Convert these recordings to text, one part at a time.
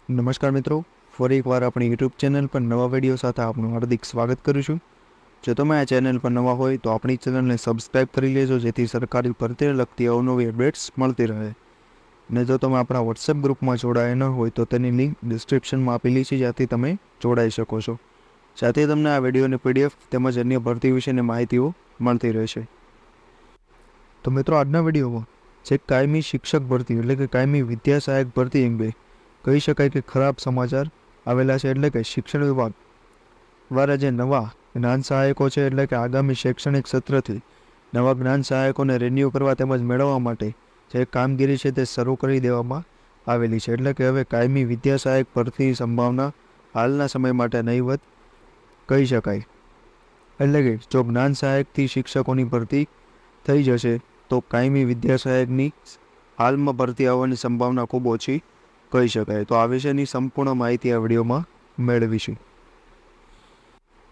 નમસ્કાર મિત્રો, ફરી એકવાર આપણી યુટ્યુબ ચેનલ પર નવા વિડીયો સાથે આપનું હાર્દિક સ્વાગત કરું છું। જો તમે આ ચેનલ પર નવા હોય તો આપણી ચેનલને સબસ્ક્રાઇબ કરી લેજો, જેથી સરકારી ભરતીને લગતી અવનવી અપડેટ્સ મળતી રહે। ને જો તમે આપણા વોટ્સએપ ગ્રુપમાં જોડાયા ન હોય તો તેની લિંક ડિસ્ક્રિપ્શનમાં આપેલી છે, જ્યાંથી તમે જોડાઈ શકો છો। સાથે તમને આ વિડીયોની પીડીએફ તેમજ અન્ય ભરતી વિશેની માહિતીઓ મળતી રહેશે। તો મિત્રો, આજના વિડીયોમાં જે કાયમી શિક્ષક ભરતી એટલે કે કાયમી વિદ્યા સહાયક ભરતી અંગે કહી શકાય કે ખરાબ સમાચાર આવેલા છે। એટલે કે શિક્ષણ વિભાગ દ્વારા જે નવા જ્ઞાન સહાયકો છે, એટલે કે આગામી શૈક્ષણિક સત્રથી નવા જ્ઞાન સહાયકોને રિન્યૂ કરવા તેમજ મેળવવા માટે જે કામગીરી છે તે શરૂ કરી દેવામાં આવેલી છે। એટલે કે હવે કાયમી વિદ્યા સહાયક ભરતીની સંભાવના હાલના સમય માટે નહીવત કહી શકાય। એટલે કે જો જ્ઞાન સહાયકથી શિક્ષકોની ભરતી થઈ જશે તો કાયમી વિદ્યા સહાયકની હાલમાં ભરતી આવવાની સંભાવના ખૂબ ઓછી કહી શકાય। તો આ વિશેની સંપૂર્ણ માહિતી આ વિડીયોમાં મેળવીશું।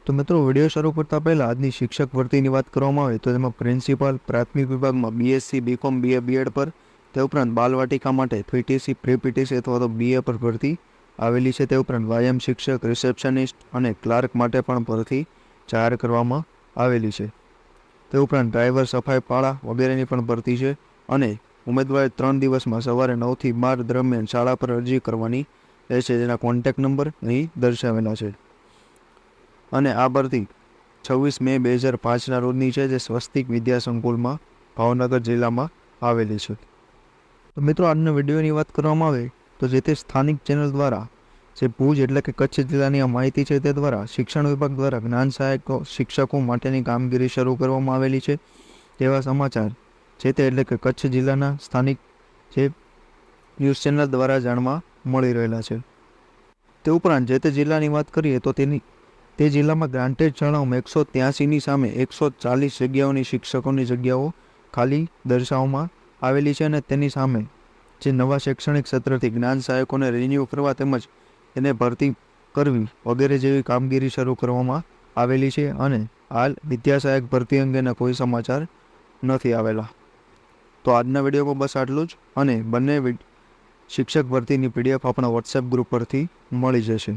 તો મિત્રો, વિડીયો શરૂ કરતા પહેલા આજની શિક્ષક ભરતીની વાત કરવામાં આવે તો તેમાં પ્રિન્સિપાલ પ્રાથમિક વિભાગમાં બીએસસી, બીકોમ, બીએ, બીએડ પર, તે ઉપરાંત બાલવાટિકા માટે પીટીસી, પ્રી પીટીસી અથવા તો બીએ પર ભરતી આવેલી છે। તે ઉપરાંત વ્યાયામ શિક્ષક, રિસેપ્શનિસ્ટ અને ક્લાર્ક માટે પણ ભરતી જાહેર કરવામાં આવેલી છે। તે ઉપરાંત ડ્રાઈવર, સફાઈ પાળા વગેરેની પણ ભરતી છે અને ઉમેદવારે 3 દિવસમાં સવારે 9 થી 12 દરમિયાન શાળા પર અરજી કરવાની રહેશે, જેના કોન્ટેક્ટ નંબર અહીં દર્શાવેલા છે। અને આ ભરતી 26 મે 2005ના રોજની છે, જે સ્વસ્તિક વિદ્યા સંકુલમાં ભાવનગર જિલ્લામાં આવેલી છે। તો મિત્રો, આજના વિડીયોની વાત કરવામાં આવે તો જે તે સ્થાનિક ચેનલ દ્વારા જે ભુજ એટલે કે કચ્છ જિલ્લાની આ માહિતી છે તે દ્વારા શિક્ષણ વિભાગ દ્વારા જ્ઞાન સહાયક શિક્ષકો માટેની કામગીરી શરૂ કરવામાં આવેલી છે તેવા સમાચાર છે તે એટલે કે કચ્છ જિલ્લાના સ્થાનિક જે ન્યૂઝ ચેનલ દ્વારા જાણવા મળી રહેલા છે। તે ઉપરાંત જે તે જિલ્લાની વાત કરીએ તો તે જિલ્લામાં ગ્રાન્ટેડ શાળાઓમાં 183ની સામે 140 જગ્યાઓની શિક્ષકોની જગ્યાઓ ખાલી દર્શાવવામાં આવેલી છે અને તેની સામે જે નવા શૈક્ષણિક સત્રથી જ્ઞાન સહાયકોને રિન્યૂ કરવા તેમજ એને ભરતી કરવી વગેરે જેવી કામગીરી શરૂ કરવામાં આવેલી છે અને હાલ વિદ્યા સહાયક ભરતી અંગેના કોઈ સમાચાર નથી આવેલા। તો આજના વિડીયોમાં બસ આટલું જ અને બંને શિક્ષક ભરતીની પીડીએફ આપણા વોટ્સએપ ગ્રુપ પરથી મળી જશે।